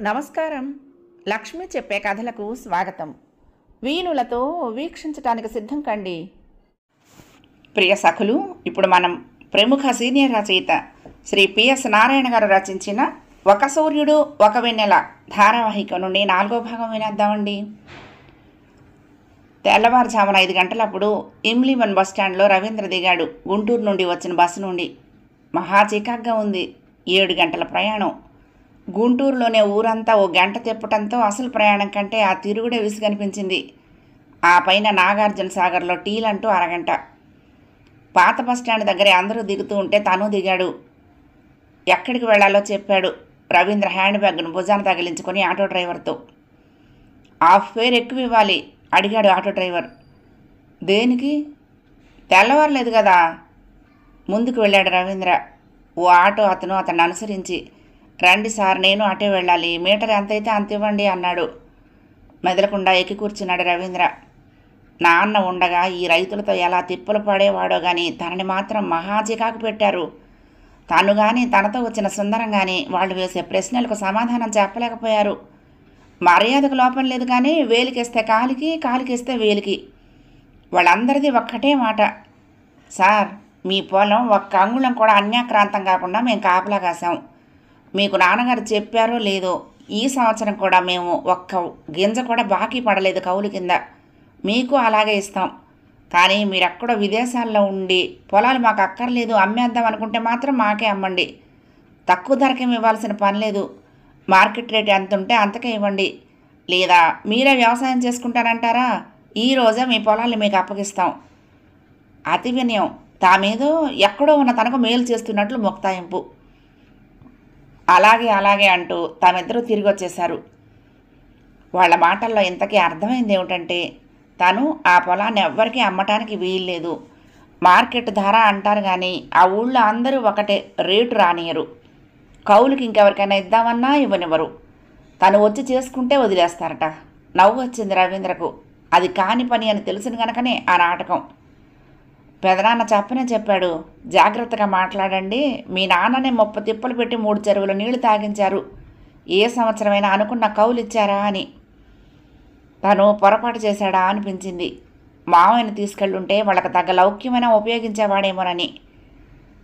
నమస్కారం. లక్ష్మి చెప్పే కథలకు స్వాగతం. వీణులతో వీక్షించటానికి సిద్ధం కండి. ప్రియ సఖులు, ఇప్పుడు మనం ప్రముఖ సీనియర్ రచయిత శ్రీ పిఎస్ నారాయణ గారు రచించిన ఒక సూర్యుడు ఒక వెన్నెల ధారావాహిక నుండి 4వ భాగం వినేద్దామండి. తెల్లవారుజామున 5 గంటలప్పుడు ఇమ్లీవన్ బస్టాండ్లో రవీంద్ర దిగాడు. గుంటూరు నుండి వచ్చిన బస్సు నుండి. మహా చికాగ్గా ఉంది. 7 గంటల ప్రయాణం. గుంటూరులోనే ఊరంతా ఓ గంట తిప్పటంతో అసలు ప్రయాణం కంటే ఆ తిరుగుడే విసుగనిపించింది. ఆ పైన నాగార్జున సాగర్లో టీలంటూ అరగంట. పాత బస్టాండ్ దగ్గరే అందరూ దిగుతూ ఉంటే తను దిగాడు. ఎక్కడికి వెళ్లాలో చెప్పాడు. రవీంద్ర హ్యాండ్ బ్యాగ్ను భుజాన తగిలించుకొని ఆటో డ్రైవర్తో. హాఫ్ ఫేర్ ఎక్కువ ఇవ్వాలి అడిగాడు ఆటో డ్రైవర్. దేనికి? తెల్లవారలేదు కదా. ముందుకు వెళ్ళాడు రవీంద్ర. ఓ ఆటో అతన్ని అనుసరించి, రండి సార్, నేను అటే వెళ్ళాలి, మీటర్ ఎంతైతే అంత ఇవ్వండి అన్నాడు. మెదలకుండా ఎక్కి కూర్చున్నాడు రవీంద్ర. నాన్న ఉండగా ఈ రైతులతో ఎలా తిప్పలు పడేవాడో కానీ తనని మాత్రం మహా చికాకు పెట్టారు. తను కానీ తనతో వచ్చిన సుందరం కానీ వాళ్ళు వేసే ప్రశ్నలకు సమాధానం చెప్పలేకపోయారు. మర్యాదకు లోపం లేదు కానీ వేలికేస్తే కాలికి, కాలికేస్తే వేలికి. వాళ్ళందరిది ఒక్కటే మాట, సార్ మీ పొలం ఒక్క అంగుళం కూడా అన్యాక్రాంతం కాకుండా మేము కాపలా కాసాం. మీకు నాన్నగారు చెప్పారో లేదో, ఈ సంవత్సరం కూడా మేము ఒక్క గింజ కూడా బాకీ పడలేదు కౌలు కింద. మీకు అలాగే ఇస్తాం. కానీ మీరెక్కడో విదేశాల్లో ఉండి పొలాలు మాకు అక్కర్లేదు, అమ్మేద్దాం అనుకుంటే మాత్రం మాకే అమ్మండి. తక్కువ ధరకేమి ఇవ్వాల్సిన పని లేదు. మార్కెట్ రేట్ ఎంత ఉంటే అంతకే ఇవ్వండి. లేదా మీరే వ్యవసాయం చేసుకుంటారంటారా? ఈరోజే మీ పొలాల్ని మీకు అప్పగిస్తాం. అతి వినయం. తామేదో ఎక్కడో ఉన్న తనకు మేలు చేస్తున్నట్లు మొక్తాయింపు. అలాగే అలాగే అంటూ తామిద్దరూ తిరిగి వచ్చేశారు. వాళ్ళ మాటల్లో ఇంతకీ అర్థమైంది ఏమిటంటే, తను ఆ పొలాన్ని ఎవ్వరికీ అమ్మటానికి వీల్లేదు. మార్కెట్ ధర అంటారు కానీ ఆ ఊళ్ళో అందరూ ఒకటే రేటు రానియరు. కౌలుకి ఇంకెవరికైనా ఇద్దామన్నా ఇవ్వనివ్వరు. తను వచ్చి చేసుకుంటే వదిలేస్తారట. నవ్వు వచ్చింది రవీంద్రకు. అది కాని పని అని తెలిసిన కనుకనే ఆ నాటకం. పెదనాన్న చెప్పాడు, జాగ్రత్తగా మాట్లాడండి. మీ నాన్ననే 30 తిప్పలు పెట్టి 3 చెరువులు నీళ్లు తాగించారు. ఏ సంవత్సరమైనా అనుకున్న కౌలు ఇచ్చారా అని. తను పొరపాటు చేశాడా అనిపించింది. మావయ్యని తీసుకెళ్ళుంటే వాళ్ళకి తగ్గ లౌక్యమైనా ఉపయోగించేవాడేమోనని.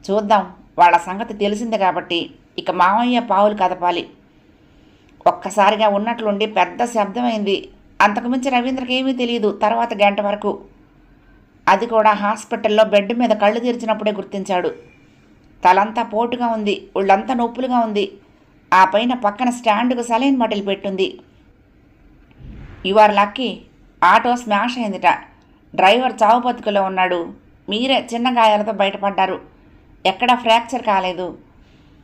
చూద్దాం, వాళ్ళ సంగతి తెలిసింది కాబట్టి ఇక మావయ్య పావులు కదపాలి. ఒక్కసారిగా ఉన్నట్లుండి పెద్ద శబ్దమైంది. అంతకుమించి రవీంద్రకి ఏమీ తెలియదు. తర్వాత గంట వరకు. అది కూడా హాస్పిటల్లో బెడ్ మీద కళ్ళు తెరిచినప్పుడే గుర్తించాడు. తలంతా పోటుగా ఉంది, ఒళ్ళంతా నొప్పులుగా ఉంది. ఆ పైన పక్కన స్టాండ్కు సలైన్ బాటిల్ పెట్టుంది. యువర్ లక్కీ, ఆటో స్మాష్ అయిందిట. డ్రైవర్ చావు బతుకులో ఉన్నాడు. మీరే చిన్న గాయాలతో బయటపడ్డారు. ఎక్కడా ఫ్రాక్చర్ కాలేదు.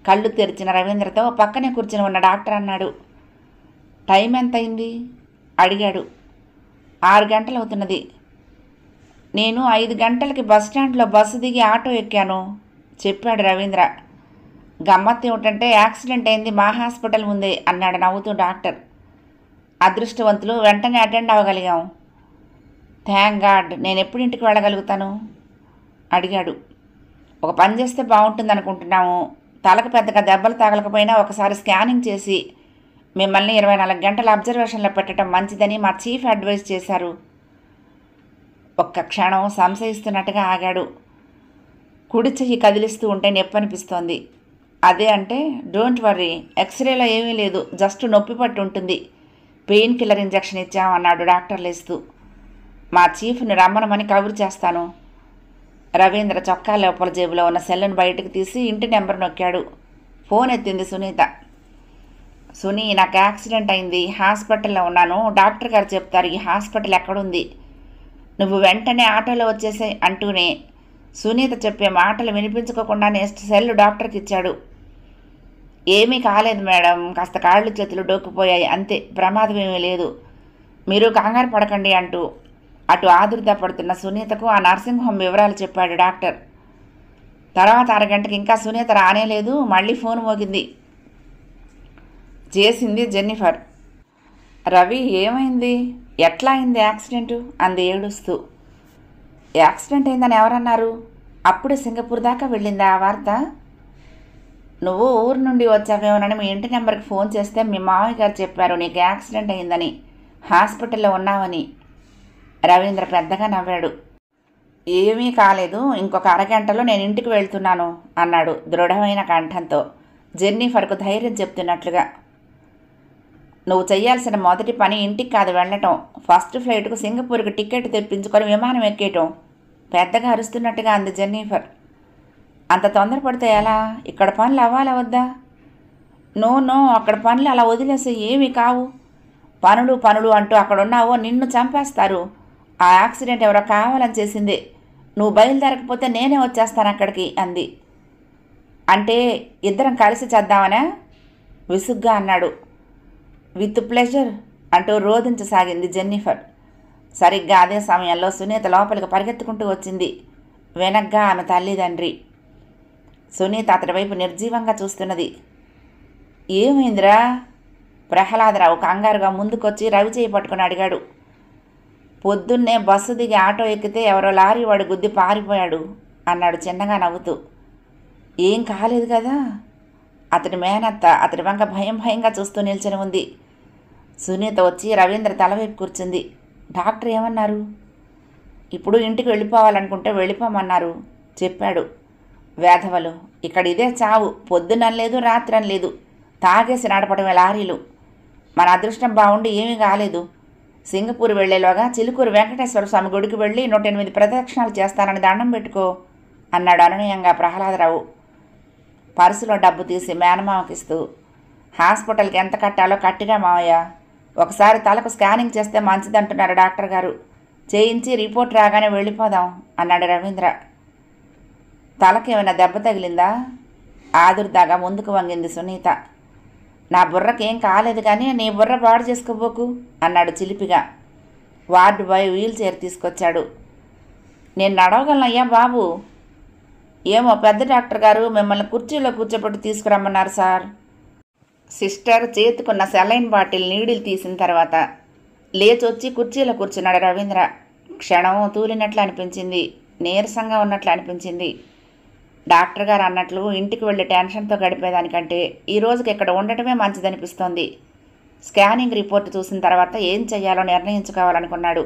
కళ్ళు తెరిచిన రవీంద్రతో పక్కనే కూర్చుని ఉన్న డాక్టర్ అన్నాడు. టైం ఎంత అయింది అడిగాడు. 6 గంటలు అవుతున్నది. నేను 5 గంటలకి బస్టాండ్లో బస్సు దిగి ఆటో ఎక్కాను చెప్పాడు రవీంద్ర. గమ్మత్తు ఏమిటంటే యాక్సిడెంట్ అయింది మా హాస్పిటల్ ముందే అన్నాడు నవ్వుతూ డాక్టర్. అదృష్టవంతులు, వెంటనే అటెండ్ అవ్వగలిగాం. Thank God. నేను ఎప్పుడింటికి వెళ్ళగలుగుతాను అడిగాడు. ఒక పని చేస్తే బాగుంటుంది అనుకుంటున్నాము. తలకు పెద్దగా దెబ్బలు తగలకపోయినా ఒకసారి స్కానింగ్ చేసి మిమ్మల్ని 24 గంటల అబ్జర్వేషన్లో పెట్టడం మంచిదని మా చీఫ్ అడ్వైజ్ చేశారు. ఒక్క క్షణం సంశయిస్తున్నట్టుగా ఆగాడు. కుడి చెయ్యి కదిలిస్తూ ఉంటే నొప్పి అనిపిస్తోంది. అదే అంటే డోంట్ వర్రీ, ఎక్స్రేలో ఏమీ లేదు, జస్ట్ నొప్పి పట్టు ఉంటుంది. పెయిన్ కిల్లర్ ఇంజెక్షన్ ఇచ్చామన్నాడు డాక్టర్ లేస్తూ. మా చీఫ్ని రమ్మనమని కబురు చేస్తాను. రవీంద్ర చొక్కా లోపల జేబులో ఉన్న సెల్లును బయటకు తీసి ఇంటి నెంబర్ నొక్కాడు. ఫోన్ ఎత్తింది సునీత. సునీ, నాకు యాక్సిడెంట్ అయింది, హాస్పిటల్లో ఉన్నాను. డాక్టర్ గారు చెప్తారు ఈ హాస్పిటల్ ఎక్కడుంది. నువ్వు వెంటనే ఆటోలో వచ్చేసే అంటూనే సునీత చెప్పే మాటలు వినిపించుకోకుండానే సెల్లు డాక్టర్కి ఇచ్చాడు. ఏమీ కాలేదు మేడం, కాస్త కాళ్ళు చేతులు డోక్కుపోయాయి అంతే, ప్రమాదం ఏమీ లేదు, మీరు కంగారు పడకండి అంటూ అటు ఆదుర్దా పడుతున్న సునీతకు ఆ నర్సింగ్ హోమ్ వివరాలు చెప్పాడు డాక్టర్. తర్వాత 6 గంటకి ఇంకా సునీత రానేలేదు. మళ్ళీ ఫోన్ మోగింది. చేసింది జెన్నిఫర్. రవి, ఏమైంది? ఎట్లా అయింది యాక్సిడెంటు అంది ఏడుస్తూ. యాక్సిడెంట్ అయిందని ఎవరన్నారు? అప్పుడే సింగపూర్ దాకా వెళ్ళిందా ఆ వార్త? నువ్వు ఊరు నుండి వచ్చావేమోనని మీ ఇంటి నెంబర్కి ఫోన్ చేస్తే మీ మామయ్య గారు చెప్పారు నీకు యాక్సిడెంట్ అయిందని, హాస్పిటల్లో ఉన్నావని. రవీంద్ర పెద్దగా నవ్వాడు. ఏమీ కాలేదు, ఇంకొక అరగంటలో నేను ఇంటికి వెళ్తున్నాను అన్నాడు దృఢమైన కంఠంతో, జెన్నిఫర్కు ధైర్యం చెప్తున్నట్లుగా. నువ్వు చెయ్యాల్సిన మొదటి పని ఇంటికి కాదు వెళ్ళటం, ఫస్ట్ ఫ్లైట్కు సింగపూర్కి టికెట్ తెప్పించుకొని విమానం ఎక్కేయటం, పెద్దగా అరుస్తున్నట్టుగా అంది జెన్నిఫర్. అంత తొందరపడితే ఎలా? ఇక్కడ పనులు అవ్వాలా వద్దా? నో, అక్కడ పనులు అలా వదిలేసి ఏమీ కావు. పనులు అంటూ అక్కడున్నావో నిన్ను చంపేస్తారు. ఆ యాక్సిడెంట్ ఎవరో కావాలని చేసిందే. నువ్వు బయలుదేరకపోతే నేనే వచ్చేస్తాను అక్కడికి అంది. అంటే ఇద్దరం కలిసి చేద్దామనా? విసుగ్గా అన్నాడు. విత్ ప్లెజర్ అంటూ రోధించసాగింది జెన్నిఫర్. సరిగ్గా అదే సమయంలో సునీత లోపలికి పరిగెత్తుకుంటూ వచ్చింది. వెనగ్గా ఆమె తల్లిదండ్రి. సునీత అతడి వైపు నిర్జీవంగా చూస్తున్నది. ఏమైందిరా? ప్రహ్లాదరావు కంగారుగా ముందుకొచ్చి రవి చేయి పట్టుకుని అడిగాడు. పొద్దున్నే బస్సు దిగి ఆటో ఎక్కితే ఎవరో లారీ వాడు గుద్ది పారిపోయాడు అన్నాడు చిన్నగా నవ్వుతూ. ఏం కాలేదు కదా? అతడి మేనత్త అతడి వంక భయంగా చూస్తూ నిల్చొని ఉంది. సునీత వచ్చి రవీంద్ర తలవైపు కూర్చుంది. డాక్టర్ ఏమన్నారు? ఇప్పుడు ఇంటికి వెళ్ళిపోవాలనుకుంటే వెళ్ళిపోమన్నారు చెప్పాడు. వేధవలు, ఇక్కడ ఇదే చావు, పొద్దున లేదు రాత్రని లేదు, తాగేసి నడపడమే లారీలు. మన అదృష్టం బాగుండి ఏమీ కాలేదు. సింగపూర్ వెళ్లేలోగా చిలుకూరు వెంకటేశ్వర స్వామి గుడికి వెళ్ళి 108 ప్రదక్షిణాలు చేస్తానని దండం పెట్టుకో అన్నాడు అనునయంగా ప్రహ్లాదరావు. పర్సులో డబ్బు తీసి మేనమామకిస్తూ, హాస్పిటల్కి ఎంత కట్టాలో కట్టిరా మావయ్య, ఒకసారి తలకు స్కానింగ్ చేస్తే మంచిదంటున్నారు డాక్టర్ గారు, చేయించి రిపోర్ట్ రాగానే వెళ్ళిపోదాం అన్నాడు రవీంద్ర. తలకేమైనా దెబ్బ తగిలిందా? ఆదుర్దాగా ముందుకు వంగింది సునీత. నా బుర్రకేం కాలేదు కానీ నీ బుర్ర పాడు చేసుకోబోకు అన్నాడు చిలిపిగా. వార్డు బాయ్ వీల్ చైర్ తీసుకొచ్చాడు. నేను నడవగలనయ్యా బాబు. ఏమో పెద్ద డాక్టర్ గారు మిమ్మల్ని కుర్చీలో కూర్చోబెట్టి తీసుకురమ్మన్నారు సార్. సిస్టర్ చేతుకున్న సెలైన్ బాటిల్ నీడిల్ తీసిన తర్వాత లేచొచ్చి కుర్చీలో కూర్చున్నాడు రవీంద్ర. క్షణం తూలినట్లు అనిపించింది, నీరసంగా ఉన్నట్లు అనిపించింది. డాక్టర్ గారు అన్నట్లు ఇంటికి వెళ్ళి టెన్షన్తో గడిపేదానికంటే ఈ రోజుకి ఇక్కడ ఉండటమే మంచిదనిపిస్తోంది. స్కానింగ్ రిపోర్ట్ చూసిన తర్వాత ఏం చెయ్యాలో నిర్ణయించుకోవాలనుకున్నాడు.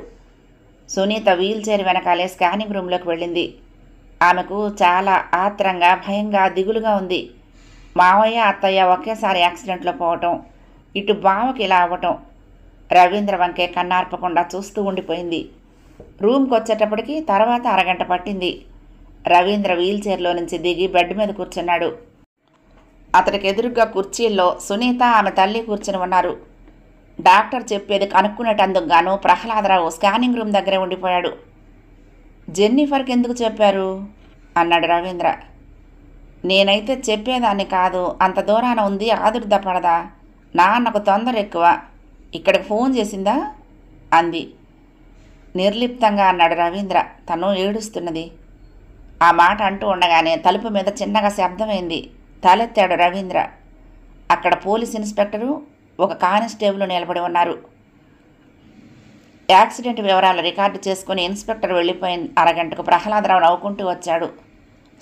సునీత వీల్ చైర్ వెనకాలే స్కానింగ్ రూమ్లోకి వెళ్ళింది. ఆమెకు చాలా ఆత్రంగా, భయంగా, దిగులుగా ఉంది. మావయ్య అత్తయ్య ఒకేసారి యాక్సిడెంట్లో పోవటం, ఇటు బావకి ఇలా అవ్వటం. రవీంద్ర వంకే కన్నార్పకుండా చూస్తూ ఉండిపోయింది. రూమ్కి వచ్చేటప్పటికి తర్వాత అరగంట పట్టింది. రవీంద్ర వీల్ చైర్లో నుంచి దిగి బెడ్ మీద కూర్చున్నాడు. అతడికి ఎదురుగా కుర్చీల్లో సునీత ఆమె తల్లి కూర్చుని ఉన్నారు. డాక్టర్ చెప్పేది కనుక్కునేటందుకు గాను ప్రహ్లాదరావు స్కానింగ్ రూమ్ దగ్గరే ఉండిపోయాడు. జెన్నిఫర్కి ఎందుకు చెప్పారు అన్నాడు రవీంద్ర. నేనైతే చెప్పేదాన్ని కాదు, అంత దూరాన ఉంది, ఆదుర్దపడదా? నాన్నకు తొందర ఎక్కువ, ఇక్కడికి ఫోన్ చేసిందా అంది. నిర్లిప్తంగా అన్నాడు రవీంద్ర. తను ఏడుస్తున్నది. ఆ మాట అంటూ ఉండగానే తలుపు మీద చిన్నగా శబ్దమైంది. తలెత్తాడు రవీంద్ర. అక్కడ పోలీస్ ఇన్స్పెక్టరు, ఒక కానిస్టేబుల్ నిలబడి ఉన్నారు. యాక్సిడెంట్ వివరాలు రికార్డు చేసుకుని ఇన్స్పెక్టర్ వెళ్ళిపోయిన అరగంటకు ప్రహ్లాదరావు నవ్వుకుంటూ వచ్చాడు.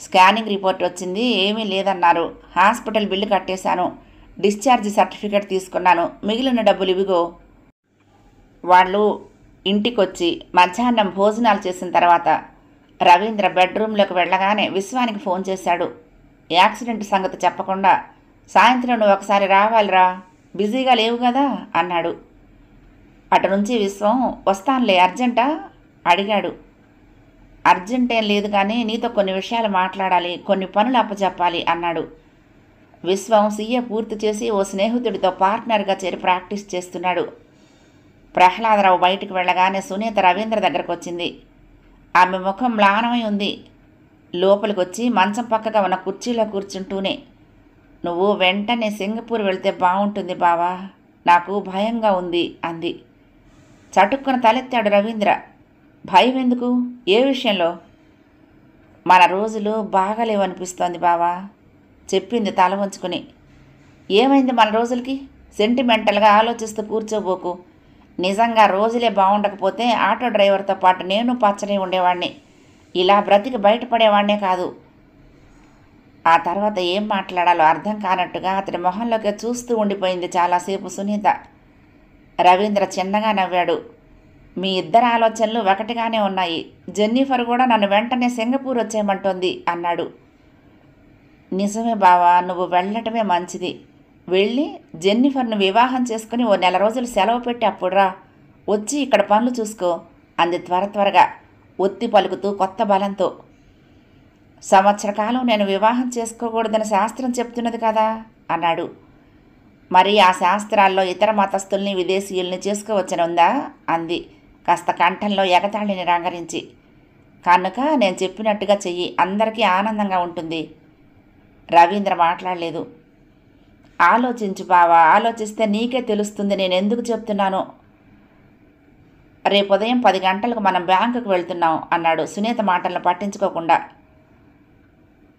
స్కానింగ్ రిపోర్ట్ వచ్చింది, ఏమీ లేదన్నారు. హాస్పిటల్ బిల్లు కట్టేశాను, డిశ్చార్జ్ సర్టిఫికేట్ తీసుకున్నాను, మిగిలిన డబ్బులు ఇవిగో. వాళ్ళు ఇంటికొచ్చి మధ్యాహ్నం భోజనాలు చేసిన తర్వాత రవీంద్ర బెడ్రూమ్లోకి వెళ్ళగానే విశ్వానికి ఫోన్ చేశాడు. యాక్సిడెంట్ సంగతి చెప్పకుండా, సాయంత్రం నువ్వు ఒకసారి రావాలిరా, బిజీగా లేవు కదా అన్నాడు. అటు నుంచి విశ్వం, వస్తానులే, అర్జెంటా అడిగాడు. అర్జెంటేం లేదు కానీ నీతో కొన్ని విషయాలు మాట్లాడాలి, కొన్ని పనులు అప్పచెప్పాలి అన్నాడు. విశ్వం సీఏ పూర్తి చేసి ఓ స్నేహితుడితో పార్ట్నర్గా చేరి ప్రాక్టీస్ చేస్తున్నాడు. ప్రహ్లాదరావు బయటికి వెళ్ళగానే సునీత రవీంద్ర దగ్గరకు వచ్చింది. ఆమె ముఖం మ్లానమై ఉంది. లోపలికి వచ్చి మంచం పక్కగా ఉన్న కుర్చీలో కూర్చుంటూనే, నువ్వు వెంటనే సింగపూర్ వెళ్తే బాగుంటుంది బావా, నాకు భయంగా ఉంది అంది. చటుక్కున తలెత్తాడు రవీంద్ర. భయం ఎందుకు? ఏ విషయంలో? మన రోజులు బాగాలేవనిపిస్తోంది బావా చెప్పింది తల వంచుకుని. ఏమైంది మన రోజులకి? సెంటిమెంటల్గా ఆలోచిస్తూ కూర్చోబోకు. నిజంగా రోజులే బాగుండకపోతే ఆటో డ్రైవర్తో పాటు నేను పచ్చని ఉండేవాడిని, ఇలా బ్రతికి బయటపడేవాడినే కాదు. ఆ తర్వాత ఏం మాట్లాడాలో అర్థం కానట్టుగా అతడి మొహంలోకి చూస్తూ ఉండిపోయింది చాలాసేపు సునీత. రవీంద్ర చిన్నగా నవ్వాడు. మీ ఇద్దరి ఆలోచనలు ఒకటిగానే ఉన్నాయి. జెన్నిఫర్ కూడా నన్ను వెంటనే సింగపూర్ వచ్చేయమంటోంది అన్నాడు. నిజమే బావా, నువ్వు వెళ్ళటమే మంచిది. వెళ్ళి జెన్నిఫర్ను వివాహం చేసుకుని ఓ నెల రోజులు సెలవు పెట్టి అప్పుడురా, వచ్చి ఇక్కడ పనులు చూసుకో అంది త్వరగా ఒత్తి పలుకుతూ కొత్త బలంతో. సంవత్సర కాలం నేను వివాహం చేసుకోకూడదని శాస్త్రం చెప్తున్నది కదా అన్నాడు. మరి ఆ శాస్త్రాల్లో ఇతర మతస్థుల్ని విదేశీయుల్ని చేసుకోవచ్చనుందా అంది కాస్త కంఠంలో ఎగతాళిని రంగరించి. కనుక నేను చెప్పినట్టుగా చెయ్యి, అందరికీ ఆనందంగా ఉంటుంది. రవీంద్ర మాట్లాడలేదు. ఆలోచించు బావా, ఆలోచిస్తే నీకే తెలుస్తుంది నేను ఎందుకు చెప్తున్నానో. రేపు ఉదయం 10 గంటలకు మనం బ్యాంకుకు వెళ్తున్నాం అన్నాడు సునీత మాటలను పట్టించుకోకుండా.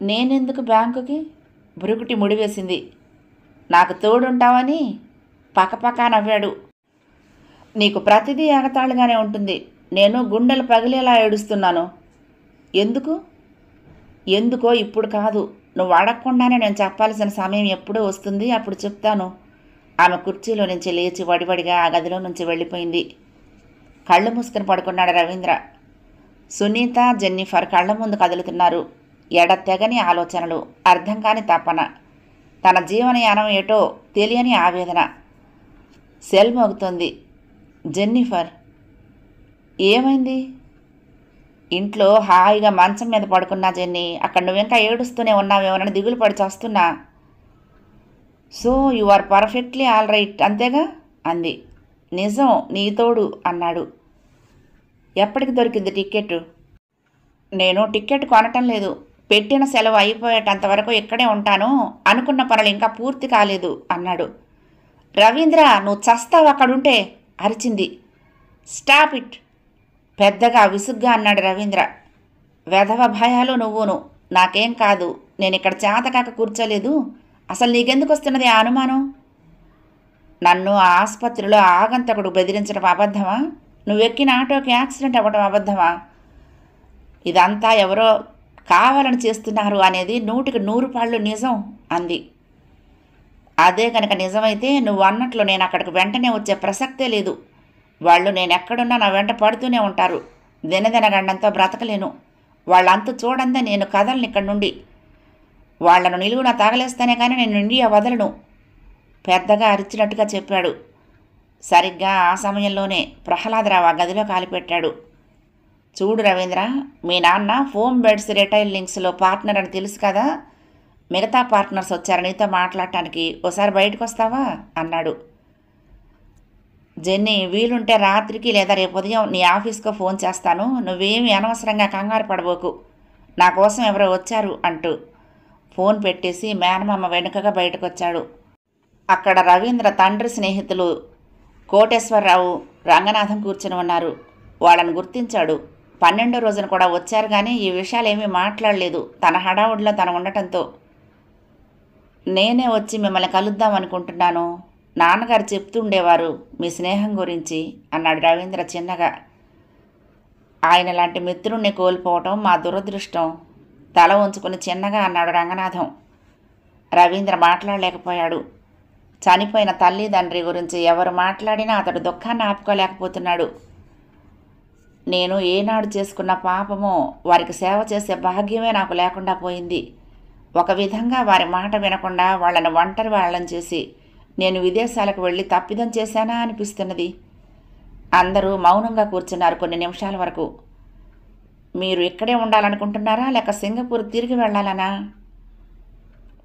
నేనెందుకు బ్యాంకుకి? భృకుటి ముడివేసింది. నాకు తోడుంటావని పకపకా నవ్వాడు. నీకు ప్రతిదీ ఎగతాళిగానే ఉంటుంది. నేను గుండెలు పగిలేలా ఏడుస్తున్నాను. ఎందుకో ఇప్పుడు కాదు. నువ్వు అడగకుండానే నేను చెప్పాల్సిన సమయం ఎప్పుడూ వస్తుంది, అప్పుడు చెప్తాను. ఆమె కుర్చీలో నుంచి లేచి వడివడిగా ఆ గదిలో నుంచి వెళ్ళిపోయింది. కళ్ళు మూసుకుని పడుకున్నాడు రవీంద్ర. సునీత, జెన్నిఫర్ కళ్ళ ముందు కదులుతున్నారు. ఎడతెగని ఆలోచనలు, అర్థం కాని తపన, తన జీవనయానం ఏటో తెలియని ఆవేదన. సెల్ మోగుతోంది. జెన్నిఫర్. ఏమైంది? ఇంట్లో హాయిగా మంచం మీద పడుకున్నా జెన్నీ, అక్కడ నువ్వింకా ఏడుస్తూనే ఉన్నావేమోనని దిగులు పడి చేస్తున్నా. So you are perfectly all right అంతేగా అంది. నిజం, నీ తోడు అన్నాడు. ఎప్పటికి దొరికింది టిక్కెట్టు? నేను టిక్కెట్ కొనటం లేదు. పెట్టిన సెలవు అయిపోయేటంతవరకు ఇక్కడే ఉంటాను. అనుకున్న పనులు ఇంకా పూర్తి కాలేదు అన్నాడు. రవీంద్ర, నువ్వు చస్తావు అక్కడుంటే అరిచింది. స్టాప్ ఇట్ పెద్దగా విసుగ్గా అన్నాడు రవీంద్ర. వెధవ భయాలు నువ్వును. నాకేం కాదు. నేను ఇక్కడ చేతకాక కూర్చోలేదు. అసలు నీకెందుకు వస్తున్నది ఆ అనుమానం? నన్ను ఆ ఆసుపత్రిలో ఆగంతకుడు బెదిరించడం అబద్ధమా? నువ్వెక్కిన ఆటోకి యాక్సిడెంట్ అవ్వడం అబద్ధమా? ఇదంతా ఎవరో కావాలని చేస్తున్నారు అనేది 100కి 100 పాళ్ళు నిజం అంది. అదే కనుక నిజమైతే నువ్వు అన్నట్లు నేను అక్కడికి వెంటనే వచ్చే ప్రసక్తే లేదు. వాళ్ళు నేనెక్కడున్నా నా వెంట పడుతూనే ఉంటారు. దినదినగండంతో బ్రతకలేను. వాళ్ళంతా చూడందే నేను కదలను ఇక్కడి నుండి. వాళ్లను నిలువున తగలేస్తానే కానీ నేను ఇండియా వదలను పెద్దగా అరిచినట్టుగా చెప్పాడు. సరిగ్గా ఆ సమయంలోనే ప్రహ్లాదరావు ఆ గదిలో కాలిపెట్టాడు. చూడు రవీంద్ర, మీ నాన్న ఫోమ్ బెడ్స్ రిటైల్ లింక్స్లో పార్ట్నర్ అని తెలుసు కదా. మిగతా పార్ట్నర్స్ వచ్చారు నీతో మాట్లాడటానికి. ఓసారి బయటకు వస్తావా అన్నాడు. జెన్నీ, వీలుంటే రాత్రికి లేదా రేపు ఉదయం నీ ఆఫీస్కో ఫోన్ చేస్తాను. నువ్వేమీ అనవసరంగా కంగారు పడబోకు. నా కోసం ఎవరో వచ్చారు అంటూ ఫోన్ పెట్టేసి మేనమామ వెనుకగా బయటకొచ్చాడు. అక్కడ రవీంద్ర తండ్రి స్నేహితులు కోటేశ్వరరావు, రంగనాథం కూర్చుని ఉన్నారు. వాళ్ళని గుర్తించాడు. 12వ రోజున కూడా వచ్చారు కానీ ఈ విషయాలేమీ మాట్లాడలేదు. తన హడావుడిలో తను ఉండటంతో. నేనే వచ్చి మిమ్మల్ని కలుద్దాం అనుకుంటున్నాను. నాన్నగారు చెప్తూ ఉండేవారు మీ స్నేహం గురించి అన్నాడు రవీంద్ర చిన్నగా. ఆయన లాంటి మిత్రుణ్ణి కోల్పోవటం మా దురదృష్టం తల ఉంచుకుని చిన్నగా అన్నాడు రంగనాథం. రవీంద్ర మాట్లాడలేకపోయాడు. చనిపోయిన తల్లిదండ్రి గురించి ఎవరు మాట్లాడినా అతడు దుఃఖాన్ని ఆపుకోలేకపోతున్నాడు. నేను ఏనాడు చేసుకున్న పాపమో వారికి సేవ చేసే భాగ్యమే నాకు లేకుండా పోయింది. ఒక విధంగా వారి మాట వినకుండా వాళ్ళని ఒంటరి వాళ్ళని చేసి నేను విదేశాలకు వెళ్ళి తప్పిదం చేశానా అనిపిస్తున్నది. అందరూ మౌనంగా కూర్చున్నారు కొన్ని నిమిషాల వరకు. మీరు ఇక్కడే ఉండాలనుకుంటున్నారా లేక సింగపూర్ తిరిగి వెళ్ళాలనా?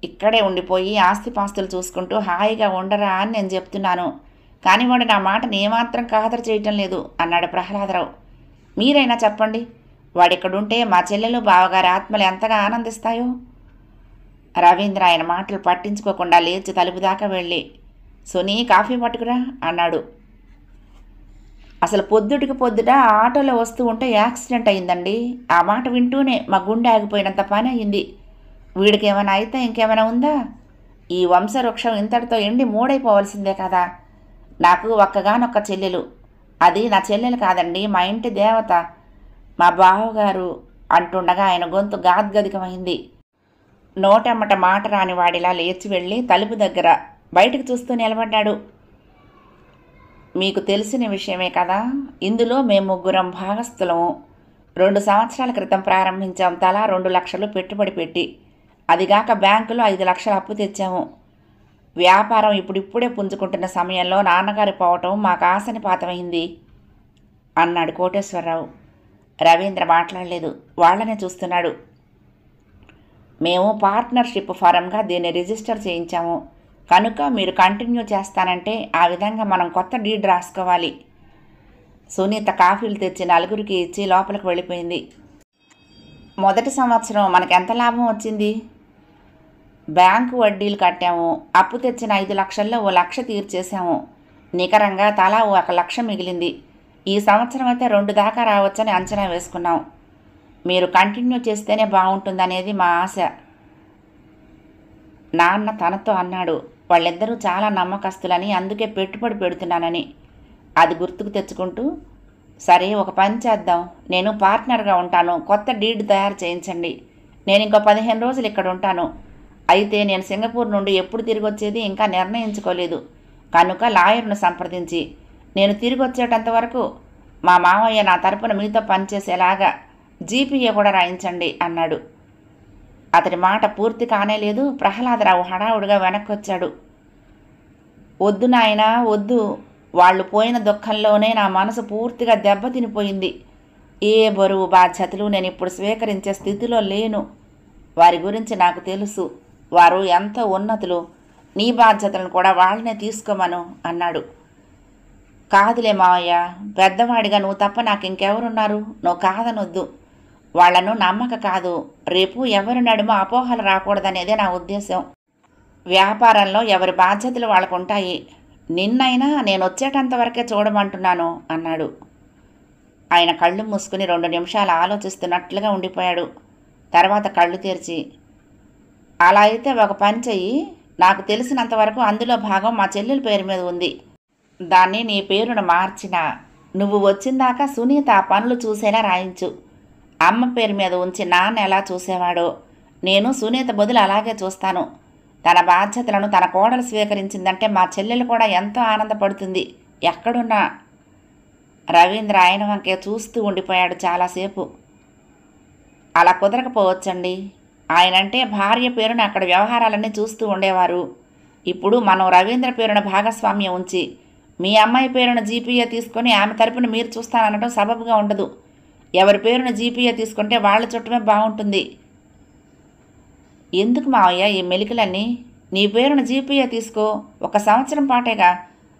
ఇక్కడే ఉండిపోయి ఆస్తిపాస్తులు చూసుకుంటూ హాయిగా ఉండరా అని నేను చెప్తున్నాను. కానీ వాడు నా మాటను ఏమాత్రం ఖాతరు చేయటం లేదు అన్నాడు ప్రహ్లాదరావు. మీరైనా చెప్పండి. వాడిక్కడుంటే మా చెల్లెలు బావగారి ఆత్మలు ఎంతగా ఆనందిస్తాయో. రవీంద్ర ఆయన మాటలు పట్టించుకోకుండా లేచి తలుపు దాకా వెళ్ళి సోనీ కాఫీ పట్టుకురా అన్నాడు. అసలు పొద్దుట ఆటోలో వస్తూ ఉంటే యాక్సిడెంట్ అయిందండి. ఆ మాట వింటూనే మా గుండె ఆగిపోయినంత పని అయింది. వీడికి ఏమైనా అయితే ఇంకేమైనా ఉందా? ఈ వంశవృక్షం ఇంతటితో ఎండి మూడైపోవలసిందే కదా. నాకు ఒక్కగానొక్క చెల్లెలు. అది నా చెల్లెలు కాదండి, మా ఇంటి దేవత, మా బావగారు అంటుండగా ఆయన గొంతు గాద్గదికమైంది. నోటమ్మట మాట రాని వాడిలా లేచి వెళ్ళి తలుపు దగ్గర బయటకు చూస్తూ నిలబడ్డాడు. మీకు తెలిసిన విషయమే కదా, ఇందులో మేము ముగ్గురం భాగస్థులము. 2 సంవత్సరాల క్రితం ప్రారంభించాం. తలా 2 లక్షలు పెట్టుబడి పెట్టి, అదిగాక బ్యాంకులో 5 లక్షలు అప్పు తెచ్చాము. వ్యాపారం ఇప్పుడిప్పుడే పుంజుకుంటున్న సమయంలో నాన్నగారు పోవటం మాకు ఆశనిపాతమైంది అన్నాడు కోటేశ్వరరావు. రవీంద్ర మాట్లాడలేదు, వాళ్ళనే చూస్తున్నాడు. మేము పార్ట్నర్షిప్ ఫారంగా దీన్ని రిజిస్టర్ చేయించాము కనుక మీరు కంటిన్యూ చేస్తానంటే ఆ విధంగా మనం కొత్త డీడ్ రాసుకోవాలి. సునీత కాఫీలు తెచ్చి నలుగురికి ఇచ్చి లోపలికి వెళ్ళిపోయింది. మొదటి సంవత్సరం మనకెంత లాభం వచ్చింది? బ్యాంకు వడ్డీలు కట్టాము. అప్పు తెచ్చిన 5 లక్షల్లో 1 లక్ష తీర్చేశాము. నికరంగా తలా 1 లక్ష మిగిలింది. ఈ సంవత్సరం అయితే 2 దాకా రావచ్చని అంచనా వేసుకున్నాం. మీరు కంటిన్యూ చేస్తేనే బాగుంటుందనేది మా ఆశ. నాన్న తనతో అన్నాడు. వాళ్ళిద్దరూ చాలా నమ్మకస్తులని, అందుకే పెట్టుబడి పెడుతున్నానని. అది గుర్తుకు తెచ్చుకుంటూ, సరే ఒక పని చేద్దాం, నేను పార్ట్నర్గా ఉంటాను, కొత్త డీడ్ తయారు చేయించండి. నేను ఇంకో 15 రోజులు ఇక్కడ ఉంటాను. అయితే నేను సింగపూర్ నుండి ఎప్పుడు తిరిగి వచ్చేది ఇంకా నిర్ణయించుకోలేదు కనుక లాయర్ను సంప్రదించి నేను తిరిగి వచ్చేటంత వరకు మా మామయ్య నా తరపున మీతో పనిచేసేలాగా జీపీఏ కూడా రాయించండి అన్నాడు. అతడి మాట పూర్తి కానేలేదు. ప్రహ్లాదరావు హడావుడిగా వెనక్కొచ్చాడు. వద్దు నాయనా వద్దు, వాళ్ళు పోయిన దుఃఖంలోనే నా మనసు పూర్తిగా దెబ్బతినిపోయింది. ఏ బరువు బాధ్యతలు నేను ఇప్పుడు స్వీకరించే స్థితిలో లేను. వారి గురించి నాకు తెలుసు. వారు ఎంతో ఉన్నతులు. నీ బాధ్యతలను కూడా వాళ్ళనే తీసుకోమను అన్నాడు. కాదులే మావయ్య, పెద్దవాడిగా నువ్వు తప్ప నాకు ఇంకెవరున్నారు? నువ్వు కాదనొద్దు. వాళ్లను నమ్మక కాదు, రేపు ఎవరి నడుమ అపోహలు రాకూడదనేదే నా ఉద్దేశం. వ్యాపారంలో ఎవరి బాధ్యతలు వాళ్ళకుంటాయి. నిన్నైనా నేను వచ్చేటంత వరకే చూడమంటున్నాను అన్నాడు. ఆయన కళ్ళు మూసుకుని 2 నిమిషాలు ఆలోచిస్తున్నట్లుగా ఉండిపోయాడు. తర్వాత కళ్ళు తెరిచి, అలా అయితే ఒక పని చెయ్యి, నాకు తెలిసినంతవరకు అందులో భాగం మా చెల్లెల పేరు మీద ఉంది. దాన్ని నీ పేరును మార్చిన నువ్వు వచ్చిందాకా సునీత ఆ పనులు చూసేలా రాయించు. అమ్మ పేరు మీద ఉంచి నాన్న ఎలా చూసేవాడో నేను సునీత బదులు అలాగే చూస్తాను. తన బాధ్యతలను తన కోడలు స్వీకరించిందంటే మా చెల్లెలు కూడా ఎంతో ఆనందపడుతుంది ఎక్కడున్నా. రవీంద్ర ఆయన వంకే చూస్తూ ఉండిపోయాడు చాలాసేపు. అలా కుదరకపోవచ్చండి. ఆయనంటే భార్య పేరున అక్కడ వ్యవహారాలన్నీ చూస్తూ ఉండేవారు. ఇప్పుడు మనం రవీంద్ర పేరున భాగస్వామ్యం ఉంచి మీ అమ్మాయి పేరున జీపీఏ తీసుకొని ఆమె తరపున మీరు చూస్తాననడం సబబుగా ఉండదు. ఎవరి పేరున జీపీఏ తీసుకుంటే వాళ్ళ చుట్టమే బాగుంటుంది. ఎందుకు మావయ్య ఈ మెలికలన్నీ? నీ పేరున జీపీఏ తీసుకో, 1 సంవత్సరం పాటేగా,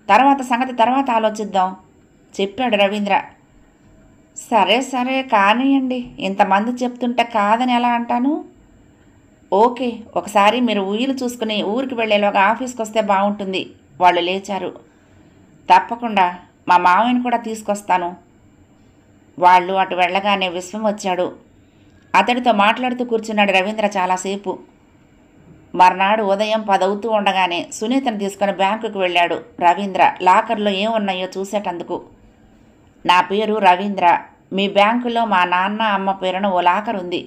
తర్వాత సంగతి తర్వాత ఆలోచిద్దాం చెప్పాడు రవీంద్ర. సరే సరే కానియండి, ఇంతమంది చెప్తుంటే కాదని ఎలా అంటాను? ఓకే, ఒకసారి మీరు వీలు చూసుకుని ఊరికి వెళ్ళేలోగా ఆఫీస్కి వస్తే బాగుంటుంది. వాళ్ళు లేచారు. తప్పకుండా, మా మావయ్యని కూడా తీసుకొస్తాను. వాళ్ళు అటు వెళ్ళగానే విశ్వం వచ్చాడు. అతడితో మాట్లాడుతూ కూర్చున్నాడు రవీంద్ర చాలాసేపు. మర్నాడు ఉదయం 10 అవుతూ ఉండగానే సునీతను తీసుకుని బ్యాంకుకు వెళ్ళాడు రవీంద్ర. లాకర్లో ఏమున్నాయో చూసేటందుకు. నా పేరు రవీంద్ర. మీ బ్యాంకులో మా నాన్న అమ్మ పేరున ఓ లాకర్ ఉంది.